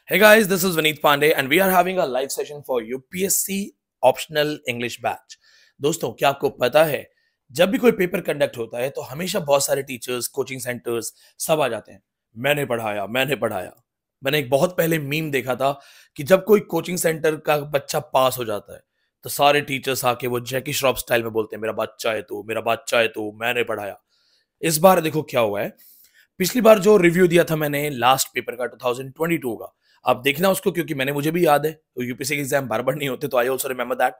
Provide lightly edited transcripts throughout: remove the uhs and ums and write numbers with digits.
Hey guys, this is Vineet Pandey and we are having a live session for UPSC optional English batch. दोस्तों, क्या आपको पता है जब भी कोई पेपर कंडक्ट होता है तो हमेशा बहुत सारे टीचर्स, कोचिंग सेंटर्स सब आ जाते हैं। मैंने पढ़ाया। मैंने एक बहुत पहले मीम देखा था कि जब कोई कोचिंग सेंटर का बच्चा पास हो जाता है तो सारे टीचर्स आके वो जैकी श्रॉफ स्टाइल में बोलते हैं, मेरा बच्चा है तू, मैंने पढ़ाया। इस बार देखो क्या हुआ है। पिछली बार जो रिव्यू दिया था मैंने लास्ट पेपर का 2022 का, आप देखना उसको, क्योंकि मुझे भी याद है, तो यूपीएससी के एग्जाम बार बार नहीं होते, तो आई ऑल्सो रिमेंबर दैट।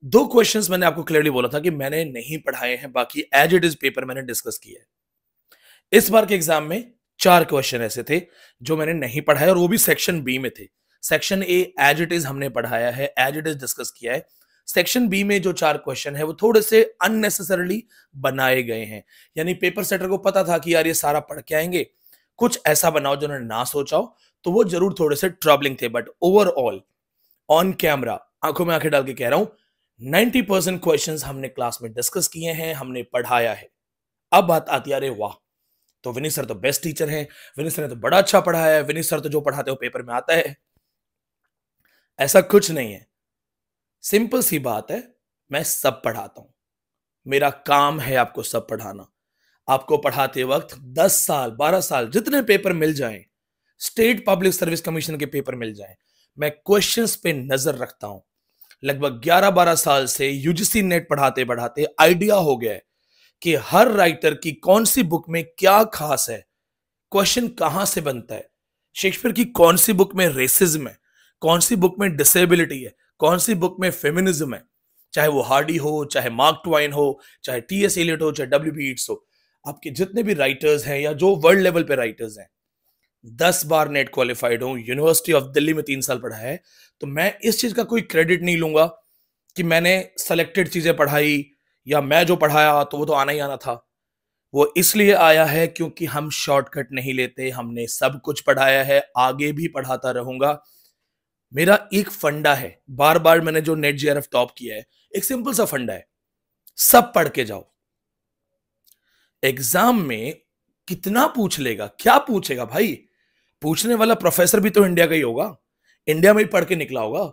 दो क्वेश्चंस मैंने आपको क्लियरली बोला था कि मैंने नहीं पढ़ाए हैं, बाकी एज इट इज पेपर मैंने डिस्कस किया है। इस बार के एग्जाम में 4 क्वेश्चन ऐसे थे जो मैंने नहीं पढ़ाए, और वो भी सेक्शन बी में थे। Section A as it is हमने पढ़ाया है, एज इट इज डिस्कस किया है। सेक्शन बी में जो 4 क्वेश्चन है वो थोड़े से अननेसेसरली बनाए गए हैं, यानी पेपर सेटर को पता था कि यार ये सारा पढ़ के आएंगे, कुछ ऐसा बनाओ जो उन्होंने ना सोचा हो, तो वो जरूर थोड़े से ट्रबलिंग थे। बट ओवरऑल ऑन कैमरा, आंखों में आंखें डाल के कह रहा हूं, 90% क्वेश्चंस हमने क्लास में डिस्कस किए हैं, हमने पढ़ाया है। अब बात आती है, अरे वाह, तो विनीत सर तो बेस्ट टीचर हैं, विनीत सर ने तो बड़ा अच्छा पढ़ाया है, विनीत सर तो जो पढ़ाते हो पेपर में आता है। ऐसा कुछ नहीं है। सिंपल सी बात है, मैं सब पढ़ाता हूं। मेरा काम है आपको सब पढ़ाना। आपको पढ़ाते वक्त 10 साल 12 साल जितने पेपर मिल जाएं, स्टेट पब्लिक सर्विस कमीशन के पेपर मिल जाएं, मैं क्वेश्चंस पे नजर रखता हूं। लगभग 11-12 साल से यूजीसी नेट पढ़ाते पढ़ाते आइडिया हो गया है कि हर राइटर की कौन सी बुक में क्या खास है, क्वेश्चन कहां से बनता है। शेक्सपियर की कौन सी बुक में रेसिज्म है, कौन सी बुक में डिसेबिलिटी है, कौन सी बुक में फेमिनिज्म है, चाहे वो हार्डी हो, चाहे मार्क ट्वाइन हो, चाहे टीएस एलियट हो, चाहे डब्ल्यू बी ईट्स हो। आपके जितने भी राइटर्स हैं या जो वर्ल्ड लेवल पे राइटर्स हैं, 10 बार नेट क्वालिफाइड हूं, यूनिवर्सिटी ऑफ दिल्ली में 3 साल पढ़ा है, तो मैं इस चीज का कोई क्रेडिट नहीं लूंगा कि मैंने सेलेक्टेड चीजें पढ़ाई या मैं जो पढ़ाया तो वो तो आना ही आना था। वो इसलिए आया है क्योंकि हम शॉर्टकट नहीं लेते, हमने सब कुछ पढ़ाया है, आगे भी पढ़ाता रहूंगा। मेरा एक फंडा है, बार बार मैंने जो नेट जेआरएफ टॉप किया है, एक सिंपल सा फंडा है, सब पढ़ के जाओ। एग्जाम में कितना पूछ लेगा, क्या पूछेगा भाई, पूछने वाला प्रोफेसर भी तो इंडिया का ही होगा, इंडिया में ही पढ़ के निकला होगा,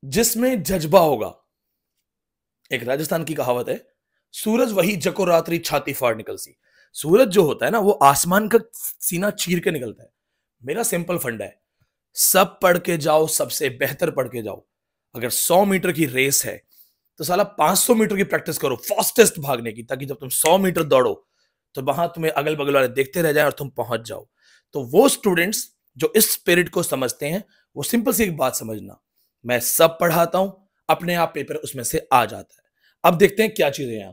जिसमें जज्बा होगा। एक राजस्थान की कहावत है, सूरज वही जको रात्रि छाती फाड़ निकल सी। सूरज जो होता है ना, वो आसमान का सीना चीर के निकलता है। मेरा सिंपल फंडा है, सब पढ़ के जाओ, सबसे बेहतर पढ़ के जाओ। अगर 100 मीटर की रेस है तो साला 500 मीटर की प्रैक्टिस करो, फास्टेस्ट भागने की, ताकि जब तुम 100 मीटर दौड़ो तो वहां तुम्हें अगल बगल वाले देखते रह जाए और तुम पहुंच जाओ। तो वो स्टूडेंट्स जो इस स्पिरिट को समझते हैं, वो सिंपल सी एक बात समझना, मैं सब पढ़ाता हूं, अपने आप पेपर उसमें से आ जाता है। अब देखते हैं क्या चीजें यहां।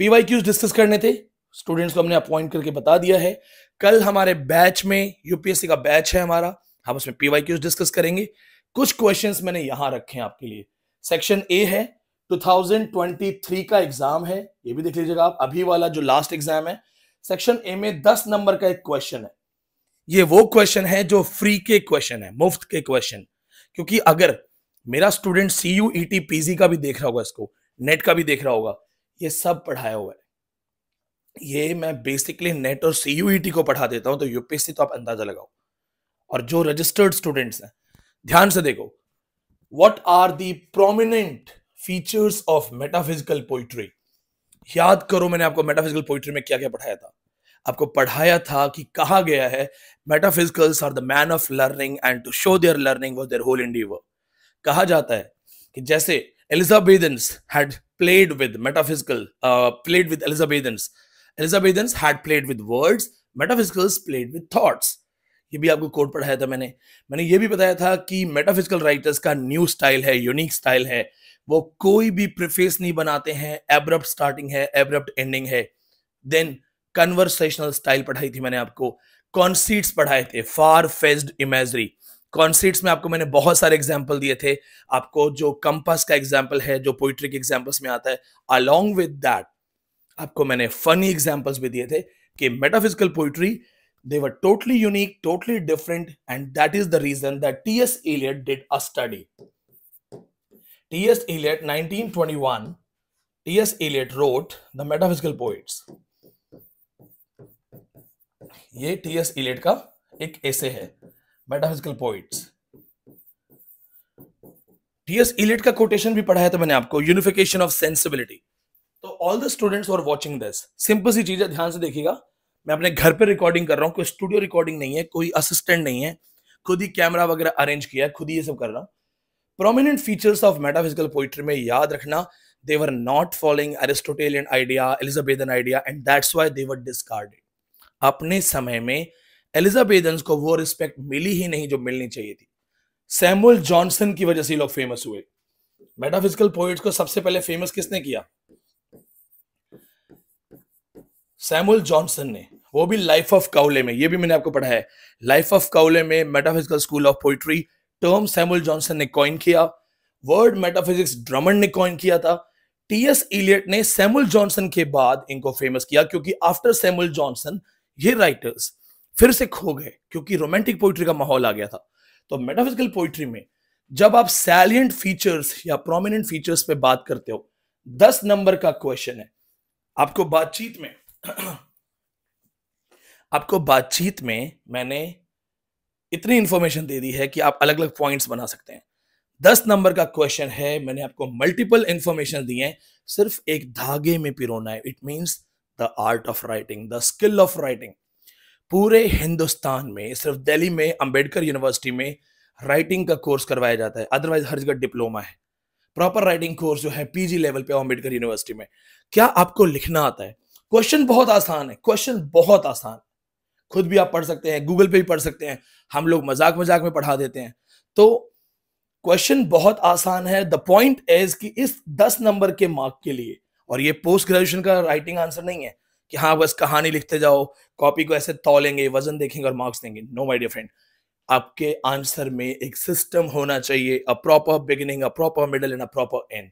पीवाईक्यूज डिस्कस करने थे, स्टूडेंट्स को हमने अपॉइंट करके बता दिया है। कल हमारे बैच में, यूपीएससी का बैच है हमारा, हम उसमें पीवाईक्यूज डिस्कस करेंगे। कुछ क्वेश्चंस मैंने यहां रखे हैं आपके लिए। सेक्शन ए है, 2023 का एग्जाम है, ये भी देख लीजिएगा आप, अभी वाला जो लास्ट एग्जाम है। सेक्शन ए में 10 नंबर का एक क्वेश्चन है। ये वो क्वेश्चन है जो फ्री के क्वेश्चन है, मुफ्त के क्वेश्चन। क्योंकि अगर मेरा स्टूडेंट सीयूईटी पीजी का भी देख रहा होगा, इसको नेट का भी देख रहा होगा, ये सब पढ़ाया हुआ है। ये मैं बेसिकली नेट और सीयूईटी को पढ़ा देता हूं, तो यूपीएससी तो आप अंदाजा लगाओ। और जो रजिस्टर्ड स्टूडेंट्स हैं, ध्यान से देखो, what are the prominent features of metaphysical poetry. याद करो, मैंने आपको मेटाफिजिकल पोइट्री में क्या क्या पढ़ाया था। आपको पढ़ाया था कि कहा गया है, metaphysicals are the man of learning and to show their learning was their whole endeavour. कहा जाता है कि जैसे एलिजाबेथन्स had played with metaphysical, played with Elizabethans had played with words, metaphysicals played with thoughts। ये भी आपको कोड पढ़ाया था मैंने ये भी बताया था कि मेटाफिजिकल राइटर्स का न्यू स्टाइल है, यूनिक स्टाइल है। वो कोई भी प्रीफेस नहीं बनाते हैं, एब्रप्ट स्टार्टिंग है, एब्रप्ट एंडिंग है। देन कन्वर्सेशनल स्टाइल पढ़ाई थी मैंने आपको। कॉन्सीट्स पढ़ाए थे, फार फेज्ड इमेजरी। कॉन्सीट्स में आपको मैंने बहुत सारे एग्जाम्पल दिए थे। आपको जो कंपास का एग्जाम्पल है, जो पोइट्री के एग्जाम्पल्स में आता है, अलोंग विद दैट आपको मैंने फनी एग्जाम्पल्स भी दिए थे कि metaphysical poetry, they were totally unique, totally different, and that is the reason that T.S. Eliot did a study. T.S. Eliot, 1921, T.S. Eliot wrote The Metaphysical Poets. ये T.S. Eliot का एक ऐसे है। Metaphysical poets. TS Eliot का quotation भी पढ़ा है तो मैंने आपको, यूनिफिकेशन ऑफ सेंसिबिलिटी। तो all the students are watching this, simple सी चीज है, ध्यान से देखिएगा। मैं अपने घर पे रिकॉर्डिंग कर रहा हूँ, कोई स्टूडियो रिकॉर्डिंग नहीं है, कोई असिस्टेंट नहीं है, खुद ही कैमरा वगैरह अरेंज किया है, खुद ही ये सब कर रहा हूँ। Prominent features of metaphysical poetry में याद रखना, they were not following Aristotelian idea, Elizabethan idea, and that's why they were discarded. अपने समय में एलिजाबेथन्स को वो रिस्पेक्ट मिली ही नहीं जो मिलनी चाहिए थी। सैमुअल जॉनसन की वजह से ये लोग फेमस हुए। मेटाफिजिकल पोइट्स को सबसे पहले फेमस किसने किया? सैमुअल जॉनसन ने, वो भी लाइफ ऑफ काउले में, ये भी मैंने आपको पढ़ा है। लाइफ ऑफ काउले में metaphysical school of poetry term Samuel Johnson ने कॉइन किया। वर्ड मेटाफिजिक्स ड्रमंड ने कॉइन किया था। टीएस इलियट ने सैमुअल जॉनसन के बाद इनको फेमस किया, क्योंकि आफ्टर सैमुअल जॉनसन ये राइटर्स फिर से खो गए, क्योंकि रोमांटिक पोइट्री का माहौल आ गया था। तो मेटाफिजिकल पोइट्री में जब आप सैलिएंट फीचर्स या प्रोमिनेंट फीचर्स पे बात करते हो, 10 नंबर का क्वेश्चन है। आपको बातचीत में मैंने इतनी इंफॉर्मेशन दे दी है कि आप अलग अलग पॉइंट्स बना सकते हैं। 10 नंबर का क्वेश्चन है, मैंने आपको मल्टीपल इंफॉर्मेशन दी है, सिर्फ एक धागे में पिरोना है। It means the art of writing, the skill of writing. पूरे हिंदुस्तान में सिर्फ दिल्ली में अंबेडकर यूनिवर्सिटी में राइटिंग का कोर्स करवाया जाता है, अदरवाइज हर जगह डिप्लोमा है। प्रॉपर राइटिंग कोर्स जो है पीजी लेवल पे अंबेडकर यूनिवर्सिटी में। क्या आपको लिखना आता है? क्वेश्चन बहुत आसान है, क्वेश्चन बहुत आसान, खुद भी आप पढ़ सकते हैं, गूगल पे भी पढ़ सकते हैं, हम लोग मजाक मजाक में पढ़ा देते हैं। तो क्वेश्चन बहुत आसान है। द पॉइंट इज कि इस 10 नंबर के मार्क के लिए, और ये पोस्ट ग्रेजुएशन का राइटिंग आंसर नहीं है कि हाँ बस कहानी लिखते जाओ, कॉपी को ऐसे तौलेंगे, वजन देखेंगे और मार्क्स देंगे। नो माय डियर फ्रेंड, आपके आंसर में एक सिस्टम होना चाहिए, a proper beginning, a proper middle and a proper and.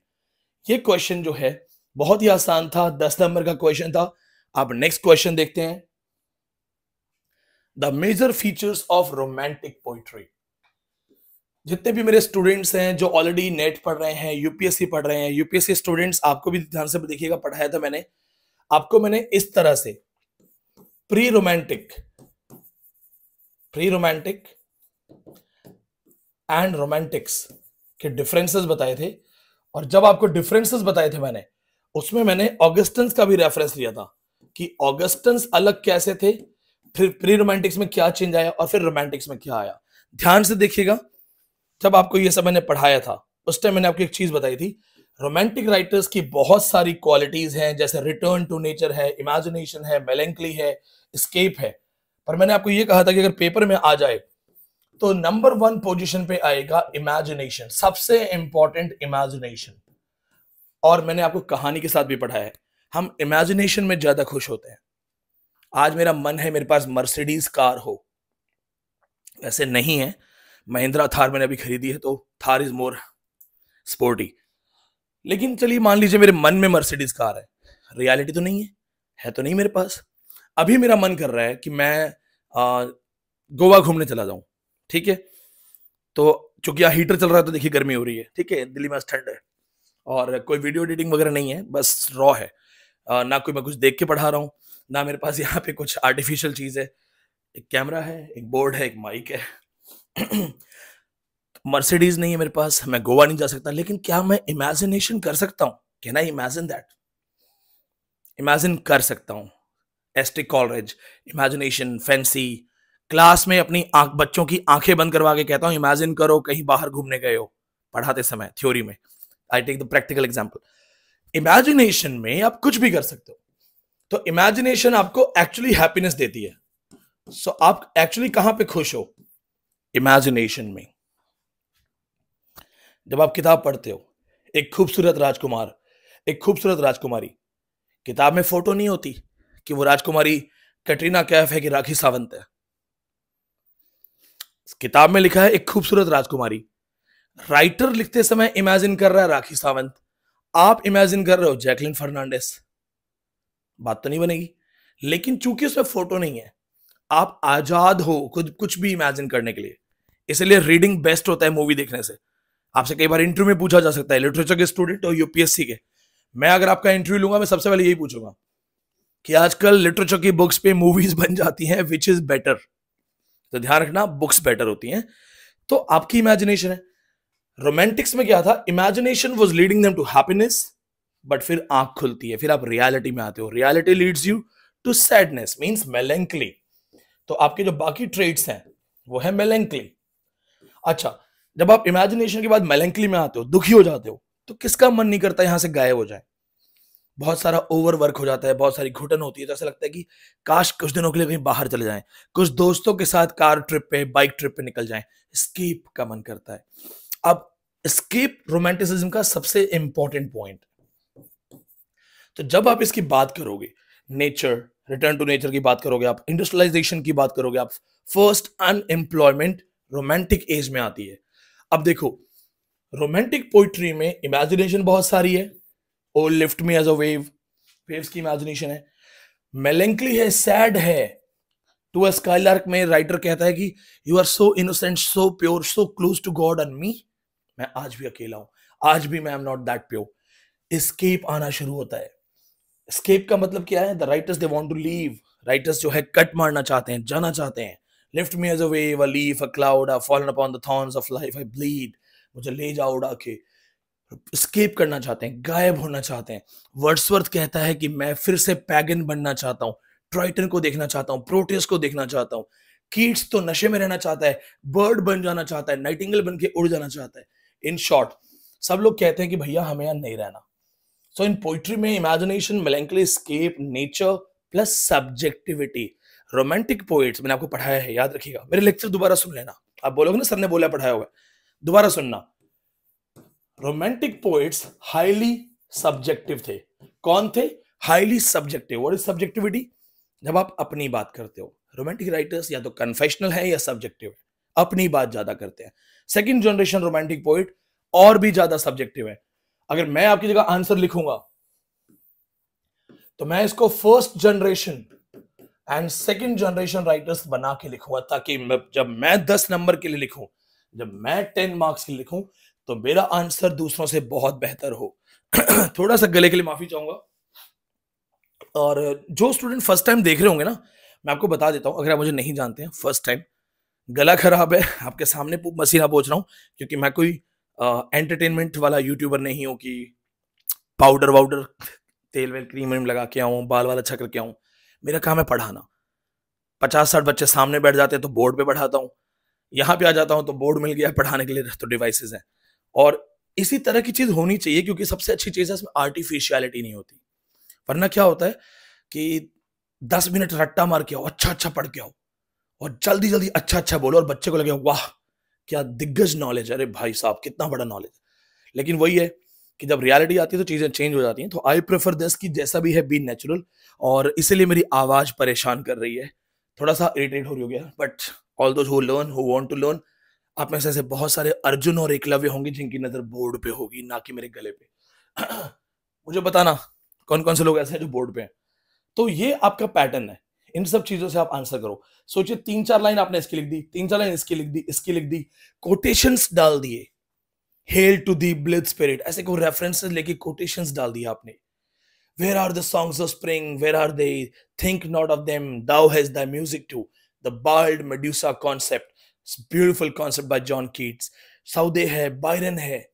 ये क्वेश्चन जो है बहुत ही आसान था, 10 नंबर का क्वेश्चन था। अब नेक्स्ट क्वेश्चन देखते हैं। The major features of romantic poetry. जितने भी मेरे स्टूडेंट्स हैं जो ऑलरेडी नेट पढ़ रहे हैं, यूपीएससी पढ़ रहे हैं, यूपीएससी स्टूडेंट्स आपको भी ध्यान से देखिएगा, पढ़ाया था मैंने आपको, मैंने इस तरह से प्री रोमांटिक एंड रोमांटिक्स के डिफरेंसेस बताए थे। और जब आपको डिफरेंसेस बताए थे मैंने, उसमें मैंने ऑगस्टन्स का भी रेफरेंस लिया था कि ऑगस्टन्स अलग कैसे थे, फिर प्री रोमांटिक्स में क्या चेंज आया और फिर रोमांटिक्स में क्या आया। ध्यान से देखिएगा, जब आपको ये सब मैंने पढ़ाया था उस टाइम मैंने आपको एक चीज बताई थी, रोमांटिक राइटर्स की बहुत सारी क्वालिटीज हैं, जैसे रिटर्न टू नेचर है, इमेजिनेशन है, मेलैंकली है, एस्केप है। पर मैंने आपको ये कहा था कि अगर पेपर में आ जाए तो नंबर 1 पोजीशन पे आएगा इमेजिनेशन, सबसे इंपॉर्टेंट इमेजिनेशन। और मैंने आपको कहानी के साथ भी पढ़ाया है, हम इमेजिनेशन में ज्यादा खुश होते हैं। आज मेरा मन है मेरे पास मर्सिडीज कार हो, वैसे नहीं है, महिंद्रा थार मैंने अभी खरीदी है तो थार इज मोर स्पोर्टी, लेकिन चलिए मान लीजिए मेरे मन में मर्सिडीज कार है, रियलिटी तो नहीं है तो नहीं मेरे पास। अभी मेरा मन कर रहा है कि मैं गोवा घूमने चला जाऊं, ठीक है, तो चूंकि यहाँ हीटर चल रहा है तो देखिए गर्मी हो रही है, ठीक है, दिल्ली में ठंड है और कोई वीडियो एडिटिंग वगैरह नहीं है, बस रॉ है, ना कोई मैं कुछ देख के पढ़ा रहा हूँ, ना मेरे पास यहाँ पे कुछ आर्टिफिशियल चीज है, एक कैमरा है, एक बोर्ड है, एक माइक है। मर्सिडीज नहीं है मेरे पास, मैं गोवा नहीं जा सकता, लेकिन क्या मैं इमेजिनेशन कर सकता हूं? Can I imagine that? Imagine कर सकता हूं। Asterisk Coleridge, imagination, fancy, class में अपनी बच्चों की आंखें बंद करवा के कहता हूं इमेजिन करो कहीं बाहर घूमने गए हो, पढ़ाते समय थ्योरी में। I take the practical example. Imagination में आप कुछ भी कर सकते हो, तो इमेजिनेशन आपको एक्चुअली हैप्पीनेस देती है। सो आप एक्चुअली कहां पे खुश हो? इमेजिनेशन में। जब आप किताब पढ़ते हो, एक खूबसूरत राजकुमार, एक खूबसूरत राजकुमारी, किताब में फोटो नहीं होती कि वो राजकुमारी कैटरीना कैफ है कि राखी सावंत है, किताब में लिखा है एक खूबसूरत राजकुमारी। राइटर लिखते समय इमेजिन कर रहा है राखी सावंत, आप इमेजिन कर रहे हो जैकलिन फर्नांडिस, बात तो नहीं बनेगी। लेकिन चूंकि उसमें फोटो नहीं है, आप आजाद हो खुद कुछ भी इमेजिन करने के लिए, इसलिए रीडिंग बेस्ट होता है मूवी देखने से। आपसे कई बार इंटरव्यू में पूछा जा सकता है, लिटरेचर के स्टूडेंट हो, यूपीएससी के, मैं अगर आपका इंटरव्यू लूंगा मैं सबसे पहले यही पूछूंगा कि आजकल लिटरेचर की बुक्स पे मूवीज बन जाती हैं, विच इज बेटर? तो ध्यान रखना, बुक्स बेटर होती हैं। तो आपकी इमेजिनेशन है। रोमांटिक्स में क्या था, imagination was leading them to happiness, but फिर आंख खुलती है, फिर आप रियलिटी में आते हो। Reality leads you to sadness, means melancholy. तो आपके जो बाकी ट्रेड्स हैं वो है मेलेंकली। अच्छा, जब आप इमेजिनेशन के बाद मेलेंकली में आते हो, दुखी हो जाते हो, तो किसका मन नहीं करता यहां से गायब हो जाए। बहुत सारा ओवर वर्क हो जाता है, बहुत सारी घुटन होती है, तो ऐसा लगता है कि काश कुछ दिनों के लिए कहीं बाहर चले जाएं, कुछ दोस्तों के साथ कार ट्रिप पे, बाइक ट्रिप पे निकल जाएं। स्केप का मन करता है। अब स्केप रोमांटिसिज्म का सबसे इंपॉर्टेंट पॉइंट। तो जब आप इसकी बात करोगे, नेचर, रिटर्न टू नेचर की बात करोगे, आप इंडस्ट्रियलाइजेशन की बात करोगे, आप फर्स्ट अनएम्प्लॉयमेंट रोमांटिक एज में आती है। अब देखो, रोमांटिक पोइट्री में इमेजिनेशन बहुत सारी है। O lift me as a wave, waves की इमेजिनेशन है। मेलेंकली है, सैड है। टू अ स्काईलार्क में राइटर कहता है कि you are so innocent, so pure, so close to God and me. मैं आज भी अकेला हूं, आज भी मैं am not that pure. Escape आना शुरू होता है। एस्केप का मतलब क्या है, the writers they want to leave. Writers जो है कट मारना चाहते हैं, जाना चाहते हैं। Lift me as a wave, a leaf, a cloud, I fallen upon the thorns of life, I bleed. मुझे ले जाओ उड़ा के। एस्केप करना चाहते हैं, गायब होना चाहते हैं। वर्ड्सवर्थ कहता है कि मैं फिर से पैगन बनना चाहता हूं, ट्राइटन को देखना चाहता हूं, प्रोटेस को देखना चाहता हूं। कीट्स तो नशे में रहना चाहता है, बर्ड बन जाना चाहता है, नाइटिंगेल बन के उड़ जाना चाहता है। इन शॉर्ट, सब लोग कहते हैं कि भैया हमें यहां नहीं रहना। सो इन पोइट्री में imagination, melancholy, escape, nature plus subjectivity. Romantic poets मैंने आपको पढ़ाया है, याद रखिएगा। मेरे लेक्चर दोबारा सुन लेना। आप बोलोगे ना सर ने बोला पढ़ाया होगा, दोबारा सुनना। रोमांटिक पोइट्स हाईली सब्जेक्टिव थे। कौन थे? Highly subjective. What is subjectivity? जब आप अपनी बात करते हो। रोमांटिक राइटर्स या तो कन्फेशनल है या सब्जेक्टिव है, अपनी बात ज्यादा करते हैं। सेकंड जनरेशन रोमांटिक पोइट और भी ज्यादा सब्जेक्टिव है। अगर मैं आपकी जगह आंसर लिखूंगा तो मैं इसको first generation and second generation writers बना के लिखूंगा, ताकि जब मैं 10 नंबर के लिए लिखूं, जब मैं 10 मार्क्स के लिए लिखूं, तो मेरा आंसर दूसरों से बहुत बेहतर हो। थोड़ा सा गले के लिए माफी चाहूंगा। और जो स्टूडेंट फर्स्ट टाइम देख रहे होंगे ना, मैं आपको बता देता हूं, अगर आप मुझे नहीं जानते हैं, फर्स्ट टाइम, गला खराब है, आपके सामने मसीना पहुंच रहा हूं, क्योंकि मैं कोई एंटरटेनमेंट वाला यूट्यूबर नहीं हूं कि पाउडर वाउडर, तेल वेल क्रीम व्रीम लगा के आऊं, बाल वाल अच्छा करके आऊं। मेरा काम है पढ़ाना। 50-60 बच्चे सामने बैठ जाते हैं तो बोर्ड पे पढ़ाता हूं। यहाँ पे आ जाता हूं तो बोर्ड मिल गया, पढ़ाने के लिए तो डिवाइसेस हैं। और इसी तरह की चीज होनी चाहिए, क्योंकि सबसे अच्छी चीज है इसमें आर्टिफिशियलिटी नहीं होती। वरना क्या होता है कि 10 मिनट रट्टा मार के आओ, अच्छा अच्छा पढ़ के आओ, और जल्दी जल्दी अच्छा अच्छा बोलो, और बच्चे को लगे वाह क्या दिग्गज नॉलेज, अरे भाई साहब कितना बड़ा नॉलेज। लेकिन वही है कि जब रियलिटी आती है तो चीजें चेंज हो जाती हैं। तो आई प्रेफर दिस कि जैसा भी है बी नेचुरल। और इसीलिए मेरी आवाज परेशान कर रही है, थोड़ा सा इरिटेट हो गया। But all those who learn, who want to learn, आप में से ऐसे बहुत सारे अर्जुन और एकलव्य होंगे जिनकी नजर बोर्ड पे होगी, ना कि मेरे गले पे। मुझे बताना कौन कौन से लोग ऐसे हैं जो बोर्ड पे हैं। तो ये आपका पैटर्न है, इन सब चीजों से आप आंसर करो। सोचिए 3-4 लाइन आपने इसकी लिख दी, 3-4 लाइन इसकी लिख दी, इसकी लिख दी, कोटेशंस डाल दिए, hail to the blithe spirit, ऐसे को रेफरेंसेस लेके कोटेशंस डाल दिया आपने। Where are the songs of spring, where are they, think not of them, thou has the music too, the bald Medusa concept, beautiful concept by John Keats. Southey है, Byron है।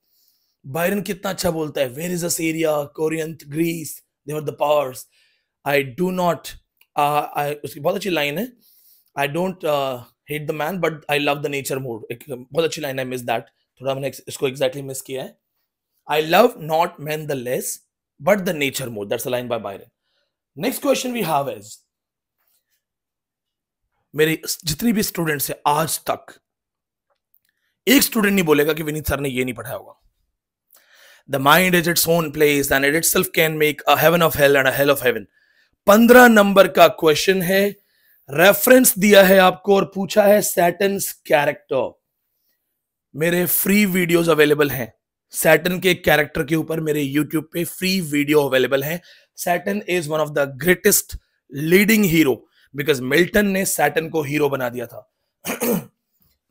Byron कितना अच्छा बोलता है, where is Syria, Corinth, Greece, they were the powers. I do not, उसकी बहुत अच्छी line है, आई don't hate the man but I love the nature more. एक बहुत अच्छी लाइन है, मिस दैट, थोड़ा मैंने इसको एग्जैक्टली मिस किया है। I love not man the less but the nature more, that's a line by Byron. Next question we have is, मेरे जितनी भी स्टूडेंट्स है आज तक, एक स्टूडेंट नहीं बोलेगा कि विनीत सर ने ये नहीं पढ़ाया होगा। The mind is its own place and it itself can make a heaven of hell and a hell of heaven. 15 number का क्वेश्चन है, रेफरेंस दिया है आपको और पूछा है सैटर्न्स कैरेक्टर। मेरे फ्री वीडियोस अवेलेबल हैं सैटर्न के कैरेक्टर के ऊपर, मेरे यूट्यूब पे फ्री वीडियो अवेलेबल है। Satan is one of the greatest leading hero, because Milton ने सैटर्न को हीरो बना दिया था।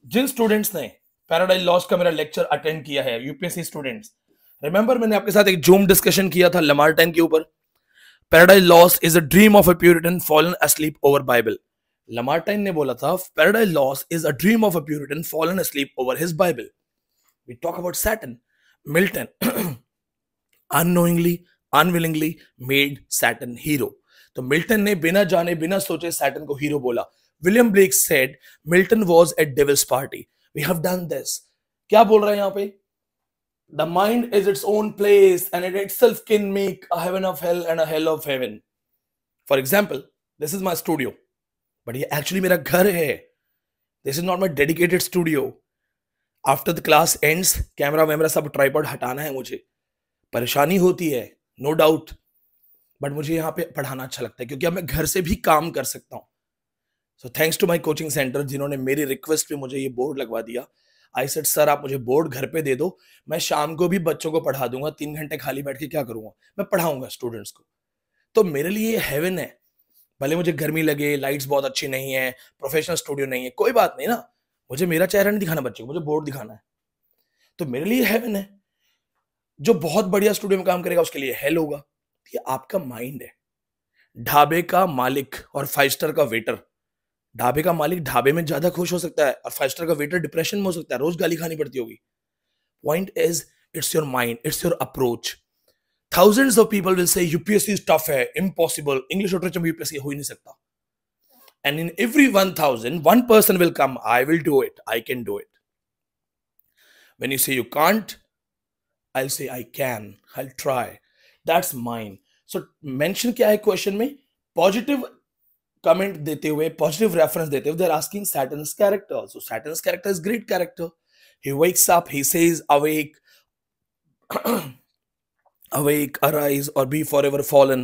जिन स्टूडेंट्स ने पैराडाइज लॉस्ट का मेरा लेक्चर अटेंड किया है, यूपीएससी स्टूडेंट्स, रिमेंबर मैंने आपके साथ एक जूम डिस्कशन किया था लमार्टाइन के ऊपर। Paradise Lost is a dream of a Puritan fallen asleep over Bible. Lamartine ने बोला था Paradise Lost is a dream of a Puritan fallen asleep over his Bible. We talk about Saturn. Milton unknowingly, unwillingly made Saturn hero. तो Milton ने बिना जाने बिना सोचे Saturn को हीरो बोला. William Blake said Milton was at devil's party. We have done this. क्या बोल रहे हैं यहाँ पे? The mind is its own place and it itself can make a heaven of hell and a hell of heaven. For example, this is my studio. But ये actually मेरा घर है. This is not my dedicated studio. After the class ends, camera वैमरा सब tripod हटाना है मुझे. परेशानी होती है, नो डाउट, बट मुझे यहाँ पे पढ़ाना अच्छा लगता है क्योंकि अब मैं घर से भी काम कर सकता हूँ. So thanks to my coaching centre जिन्होंने मेरी रिक्वेस्ट पे मुझे ये बोर्ड लगवा दिया. आई सेड सर आप मुझे बोर्ड घर पे दे दो, मैं शाम को भी बच्चों को पढ़ा दूंगा. 3 घंटे खाली बैठ के क्या करूंगा, मैं पढ़ाऊंगा स्टूडेंट्स को. तो मेरे लिए हेवन है. भले मुझे गर्मी लगे, लाइट्स बहुत अच्छी नहीं है, प्रोफेशनल स्टूडियो नहीं है, कोई बात नहीं ना. मुझे मेरा चेहरा नहीं दिखाना बच्चे को, मुझे बोर्ड दिखाना है. तो मेरे लिए हेवन है. जो बहुत बढ़िया स्टूडियो में काम करेगा उसके लिए हेल होगा. ये आपका माइंड है. ढाबे का मालिक और 5 स्टार का वेटर, ढाबे का मालिक ढाबे में ज्यादा खुश हो सकता है और 5 स्टार का वेटर डिप्रेशन में हो सकता है, रोज गाली खानी पड़ती होगी. Point is it's your mind, it's your approach. Thousands of people will say UPSC is tough है, impossible, इंग्लिश लिटरेचर में यूपीएससी हो ही नहीं सकता. And in every 1000, one person will come, I will do it, I can do it. When you say you can't, I'll say I can, I'll try. That's mine. So mention क्या है question में? Positive comment देते हुए, positive reference देते हुए, they're asking Saturn's character. So Saturn's character is great character. He wakes up, he says awake, awake, arise or be forever fallen.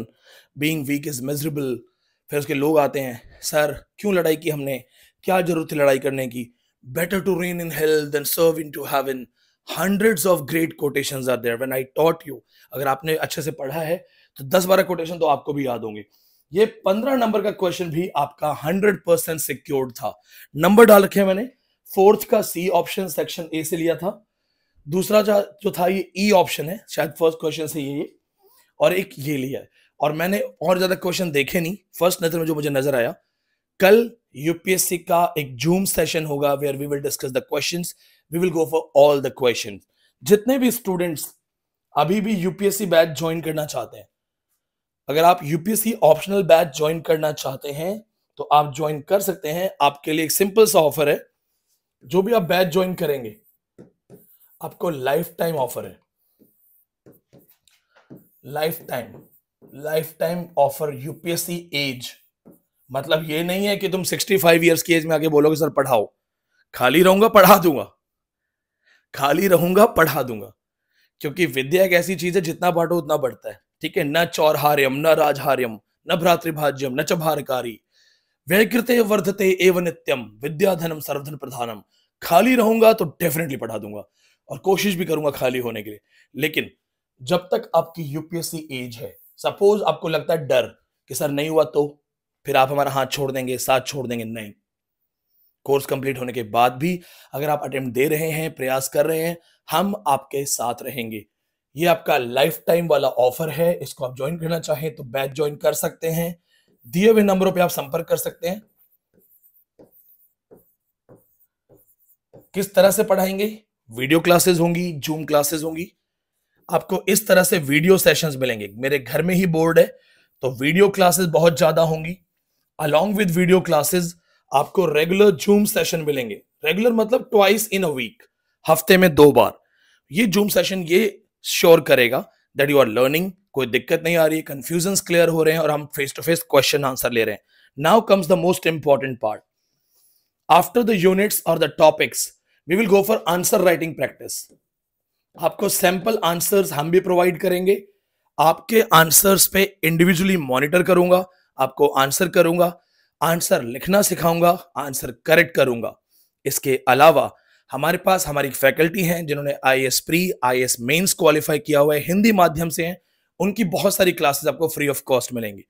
Being weak is miserable. फिर उसके लोग आते हैं, सर क्यों लड़ाई की हमने, क्या जरूरत थी लड़ाई करने की, better to reign in hell than serve into heaven. Hundreds of great quotations are there when I taught you. अगर आपने अच्छे से पढ़ा है तो 10-12 कोटेशन तो आपको भी याद होंगे. ये 15 नंबर का क्वेश्चन भी आपका 100% सिक्योर्ड था. नंबर डाल रखे मैंने. 4th का सी ऑप्शन सेक्शन ए से लिया था. दूसरा जो था ये ई ऑप्शन है, शायद फर्स्ट क्वेश्चन से ये, और एक ये लिया है. और मैंने और ज्यादा क्वेश्चन देखे नहीं, फर्स्ट नजर में जो मुझे नजर आया. कल यूपीएससी का एक जूम सेशन होगा where we will discuss the questions. We will go for all the questions. जितने भी स्टूडेंट्स अभी भी यूपीएससी बैच ज्वाइन करना चाहते हैं, अगर आप यूपीएससी ऑप्शनल बैच ज्वाइन करना चाहते हैं तो आप ज्वाइन कर सकते हैं. आपके लिए एक सिंपल सा ऑफर है. जो भी आप बैच ज्वाइन करेंगे आपको लाइफ टाइम ऑफर है. Lifetime offer UPSC age. मतलब ये नहीं है कि तुम 65 इयर्स की एज में आके बोलोगे सर पढ़ाओ. खाली रहूंगा पढ़ा दूंगा, खाली रहूंगा पढ़ा दूंगा. क्योंकि विद्या एक ऐसी चीज है जितना बांटो उतना बढ़ता है. ठीक है, न चौरहार्यम न राजहार्यम न भ्रातृभाज्यम न च भारकारी व्यकृते वर्धते एव नित्यम विद्याधनम सर्वधन प्रधानम. खाली रहूंगा तो डेफिनेटली पढ़ा दूंगा और कोशिश भी करूंगा खाली होने के लिए. लेकिन जब तक आपकी यूपीएससी एज है, सपोज आपको लगता है डर कि सर नहीं हुआ तो फिर आप हमारा हाथ छोड़ देंगे, साथ छोड़ देंगे, नहीं. कोर्स कंप्लीट होने के बाद भी अगर आप अटेम्प्ट दे रहे हैं, प्रयास कर रहे हैं, हम आपके साथ रहेंगे. ये आपका लाइफ टाइम वाला ऑफर है. इसको आप ज्वाइन करना चाहें तो बैच ज्वाइन कर सकते हैं. दिए हुए नंबरों पे आप संपर्क कर सकते हैं. किस तरह से पढ़ाएंगे? वीडियो क्लासेस होंगी, जूम क्लासेस होंगी. आपको इस तरह से वीडियो सेशंस मिलेंगे. मेरे घर में ही बोर्ड है तो वीडियो क्लासेस बहुत ज्यादा होंगी. अलॉन्ग विद वीडियो क्लासेस आपको रेगुलर जूम सेशन मिलेंगे. रेगुलर मतलब ट्वाइस इन अ वीक, हफ्ते में 2 बार. ये जूम सेशन ये श्योर करेगा दैट यू आर लर्निंग, कोई दिक्कत नहीं आ रही है, कंफ्यूजन्स क्लियर हो रहे हैं और हम face to face question answer ले रहे हैं. Now comes the most important part. After the units और the topics we will go for answer writing practice. आपको सैंपल आंसर्स हम भी प्रोवाइड करेंगे. आपके आंसर्स पे इंडिविजुअली मॉनिटर करूंगा, आपको आंसर करूंगा, आंसर लिखना सिखाऊंगा, आंसर करेक्ट करूंगा. इसके अलावा हमारे पास हमारी फैकल्टी हैं जिन्होंने IAS pre, IAS mains qualify किया हुआ है, हिंदी माध्यम से हैं. उनकी बहुत सारी क्लासेस आपको फ्री ऑफ कॉस्ट मिलेंगी.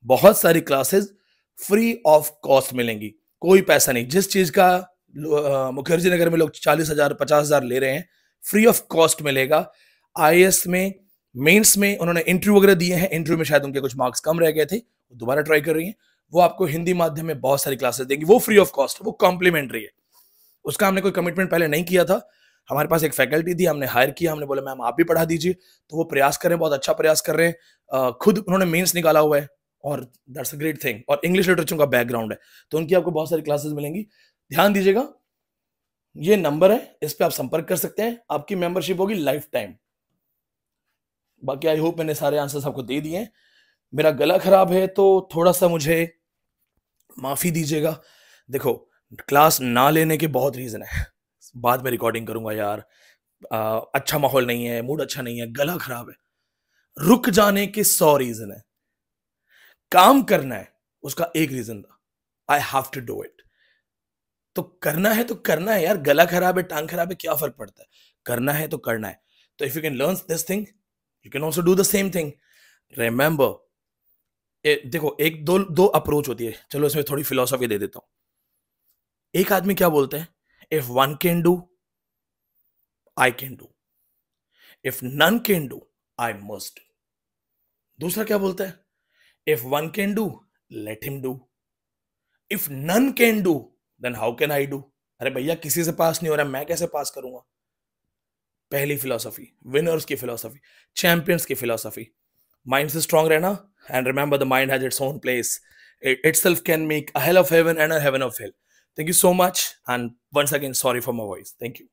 बहुत सारी क्लासेस फ्री ऑफ कॉस्ट मिलेंगी, कोई पैसा नहीं. जिस चीज का मुखर्जी नगर में लोग 40,000 50,000 ले रहे हैं, फ्री ऑफ कॉस्ट मिलेगा. आईएएस में, मेंस में उन्होंने इंटरव्यू वगैरह दिए हैं. इंटरव्यू में शायद उनके कुछ मार्क्स कम रह गए थे, दोबारा ट्राई कर रही हैं. वो आपको हिंदी माध्यम में बहुत सारी क्लासेस देंगी, वो फ्री ऑफ कॉस्ट, वो कॉम्प्लीमेंट्री है। उसका हमने कोई कमिटमेंट पहले नहीं किया था। हमारे पास एक फैकल्टी थी, हमने हायर किया, हमने बोला मैम आप भी पढ़ा दीजिए, तो वो प्रयास कर रहे हैं, बहुत अच्छा प्रयास कर रहे हैं। खुद उन्होंने मेंस निकाला हुआ है और दैट्स अ ग्रेट थिंग, और इंग्लिश लिटरेचर का बैकग्राउंड है, तो उनकी आपको बहुत सारी क्लासेस मिलेंगी। ध्यान दीजिएगा, ये नंबर है, इस पे आप संपर्क कर सकते हैं, आपकी मेंबरशिप होगी लाइफ टाइम। बाकी आई होप मैंने सारे आंसर्स आपको दे दिए हैं। मेरा गला खराब है तो थोड़ा सा मुझे माफी दीजिएगा। देखो, क्लास ना लेने के बहुत रीजन है, बाद में रिकॉर्डिंग करूंगा यार, अच्छा माहौल नहीं है, मूड अच्छा नहीं है, गला खराब है, रुक जाने के 100 रीजन है। काम करना है उसका एक रीजन था, I have to do it. तो करना है तो करना है यार, गला खराब है, टांग खराब है, क्या फर्क पड़ता है, करना है तो करना है। तो if you can learn this thing, you can also do the same thing. Remember, देखो एक दो दो अप्रोच होती है, चलो इसमें थोड़ी फिलोसॉफी दे देता हूं। एक आदमी क्या बोलते हैं, if one can do I can do, if none can do I must. दूसरा क्या बोलता है, if one can do let him do, if none can do then how can I do. अरे भैया किसी से पास नहीं हो रहा, मैं कैसे पास करूंगा। पहली फिलोसॉफी, विनर्स की फिलोसॉफी, चैंपियंस की फिलोसॉफी, माइंड से स्ट्रांग रहना। And remember the mind has its own place, it itself can make a hell of heaven and a heaven of hell. Thank you so much, and once again sorry for my voice. Thank you.